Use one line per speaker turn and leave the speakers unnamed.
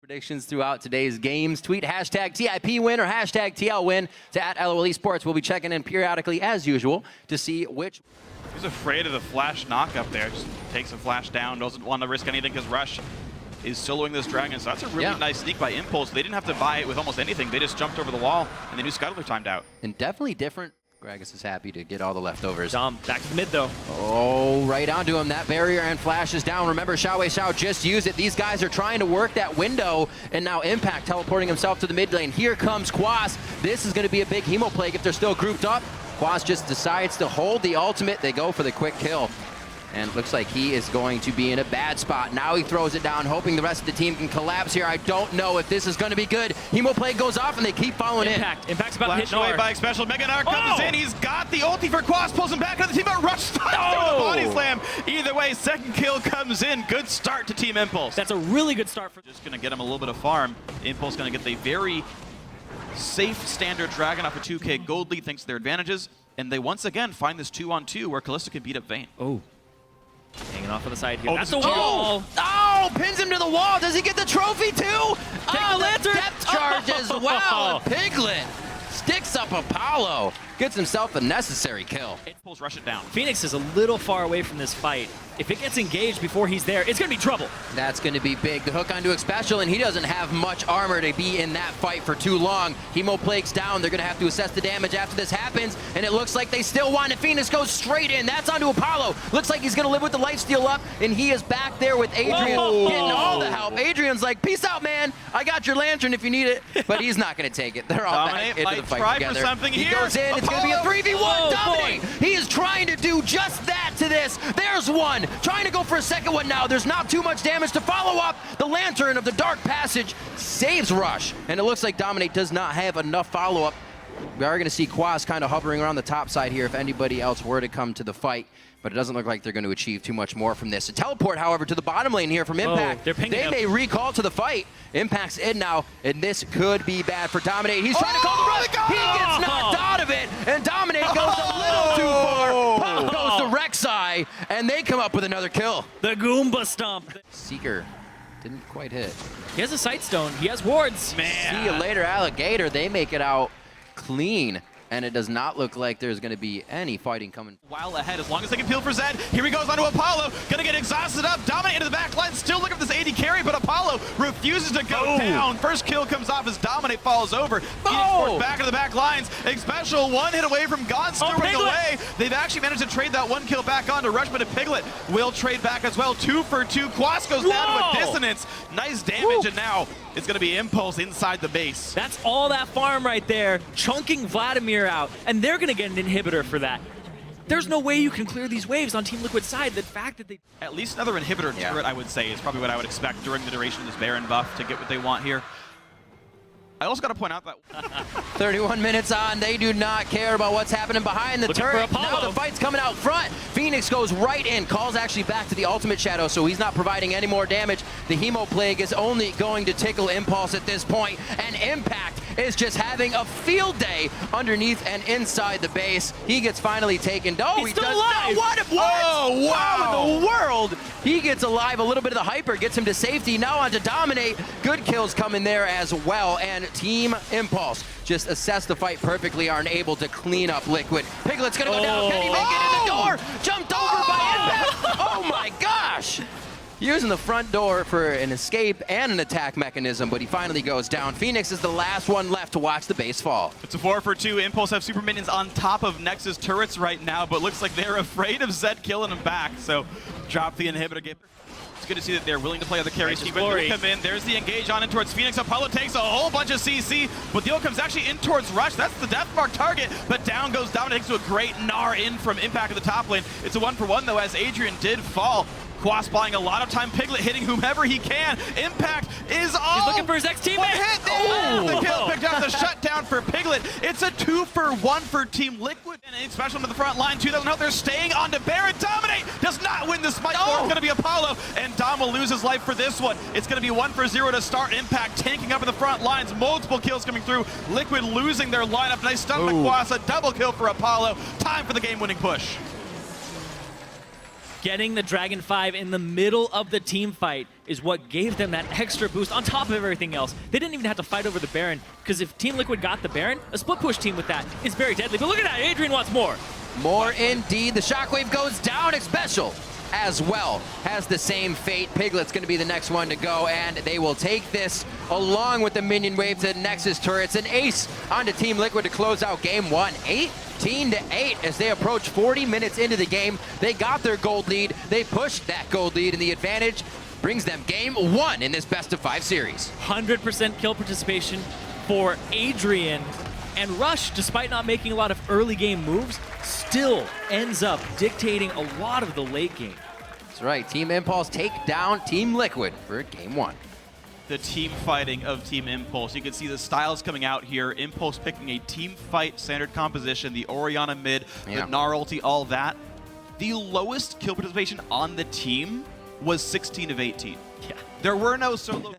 Predictions throughout today's games. Tweet hashtag TIP win or hashtag TL win to @LOL Esports. We'll be checking in periodically as usual to see which.
He's afraid of the flash knock up there. Just takes a flash down, doesn't want to risk anything because Rush is soloing this dragon. So that's a really nice sneak by Impulse. They didn't have to buy it with almost anything. They just jumped over the wall and they knew Scuttler timed out.
And definitely different. Gragas is happy to get all the leftovers.
Dom, back to the mid though.
Oh, right onto him. That barrier and flash is down. Remember, Xiao just used it. These guys are trying to work that window, and now Impact teleporting himself to the mid lane. Here comes Quas. This is going to be a big Hemo Plague if they're still grouped up. Quas just decides to hold the ultimate. They go for the quick kill. And looks like he is going to be in a bad spot. Now he throws it down, hoping the rest of the team can collapse here. I don't know if this is going to be good. Hemo Plague goes off, and they keep following
Impact's about to hit
away
Nar.
by Special. Mega Nar comes in. He's got the ulti for Quas, pulls him back into the team, but Rush through the body slam. Either way, second kill comes in. Good start to Team Impulse.
That's a really good start for.
Just going to get him a little bit of farm. Impulse going to get the very safe standard dragon off a 2K gold lead thanks to their advantages. And they once again find this 2-on-2 where Kalista can beat up Vayne.
Oh. Hanging off on the side here.
Oh,
that's the wall.
Oh, pins him to the wall. Does he get the trophy too?
Take the lantern.
Depth charge as well. Piglet sticks up Apollo. Gets himself a necessary kill.
Impulse rush it down.
Phoenix is a little far away from this fight. If it gets engaged before he's there, it's going to be trouble.
That's going to be big. The hook onto Special, and he doesn't have much armor to be in that fight for too long. Hemo Plague's down. They're going to have to assess the damage after this happens, and it looks like they still want it. Phoenix goes straight in. That's onto Apollo. Looks like he's going to live with the lifesteal up, and he is back there with Adrian getting all the help. Adrian's like, peace out, man. I got your lantern if you need it, but he's not going to take it. They're all back into the fight together.
For something
he
here.
goes in. It's going to be a 3v1. Dominate. He is trying to do just that to this. There's one. Trying to go for a second one now. There's not too much damage to follow up. The lantern of the Dark Passage saves Rush. And it looks like Dominate does not have enough follow-up. We are going to see Quas kind of hovering around the top side here if anybody else were to come to the fight. But it doesn't look like they're going to achieve too much more from this. A teleport, however, to the bottom lane here from Impact. They may recall to the fight. Impact's in now, and this could be bad for Dominate. He's trying to call the run. He gets knocked out of it, and Dominate goes a little too far. Pop goes to Rek'Sai, and they come up with another kill.
The Goomba Stomp.
Seeker didn't quite hit.
He has a sight stone. He has wards.
Man.
See you later, Alligator. They make it out clean. And it does not look like there's going to be any fighting coming.
While ahead, as long as they can peel for Zed. Here he goes onto Apollo. Gonna get exhausted up. Dominate into the back line. Still looking for this AD carry, but Apollo refuses to go down. First kill comes off as Dominate falls over. Phoenix back into the back lines. Special one hit away from Gone, screwing away. They've actually managed to trade that one kill back on to Rush, but Piglet will trade back as well. 2 for 2. Quas goes down to a dissonance. Nice damage, and now it's gonna be Impulse inside the base.
That's all that farm right there, chunking Vladimir out, and they're gonna get an inhibitor for that. There's no way you can clear these waves on Team Liquid's side. The fact that they...
At least another inhibitor turret, I would say, is probably what I would expect during the duration of this Baron buff to get what they want here. I also got to point out that
31 minutes on, they do not care about what's happening behind the turret. Now the fight's coming out front. Phoenix goes right in. Calls actually back to the ultimate shadow, so he's not providing any more damage. The Hemo Plague is only going to tickle Impulse at this point, and Impact is just having a field day underneath and inside the base. He gets finally taken. Oh,
he's still alive.
What? Oh, wow. How in the world? He gets alive. A little bit of the hyper gets him to safety. Now on to Dominate. Good kills coming there as well, and Team Impulse just assess the fight perfectly, aren't able to clean up Liquid. Piglet's gonna go down. Can he make it in the door? Jumped over by Impact. Oh my gosh. Using the front door for an escape and an attack mechanism, but he finally goes down. Phoenix is the last one left to watch the base fall.
It's a 4 for 2. Impulse have super minions on top of Nexus turrets right now, but looks like they're afraid of Zed killing them back, so drop the inhibitor. It's good to see that they're willing to play other carry scheme, but they'll come in. There's the engage on in towards Phoenix. Apollo takes a whole bunch of CC, but the ult comes actually in towards Rush. That's the death mark target, but down goes Dominate to a great Gnar in from Impact at the top lane. It's a 1-for-1 though, as Adrian did fall. Quas buying a lot of time. Piglet hitting whomever he can. Impact is all.
He's looking for his ex-teammate.
Hit. The kill picked up the shutdown for Piglet. It's a 2-for-1 for Team Liquid. And Special to the front line. 2,000 health. They're staying on to Baron. Dominate does not win the smite. It's going to be Apollo, and Dom will lose his life for this one. It's going to be 1 for 0 to start. Impact tanking up in the front lines. Multiple kills coming through. Liquid losing their lineup. Nice stun by Quas. A double kill for Apollo. Time for the game-winning push.
Getting the Dragon 5 in the middle of the team fight is what gave them that extra boost on top of everything else. They didn't even have to fight over the Baron, because if Team Liquid got the Baron, a split push team with that is very deadly. But look at that, Adrian wants more.
More indeed. The shockwave goes down. Special as well has the same fate. Piglet's going to be the next one to go, and they will take this along with the minion wave to Nexus turrets. An ace onto Team Liquid to close out game one. 18-8 as they approach 40 minutes into the game. They got their gold lead. They pushed that gold lead, and the advantage brings them game one in this best-of-5 series.
100% kill participation for Adrian. And Rush, despite not making a lot of early game moves, still ends up dictating a lot of the late game.
That's right. Team Impulse take down Team Liquid for game one.
The team fighting of Team Impulse. You can see the styles coming out here. Impulse picking a team fight standard composition, the Orianna mid, the Gnar ulti, all that. The lowest kill participation on the team was 16 of 18.
Yeah.
There were no solo...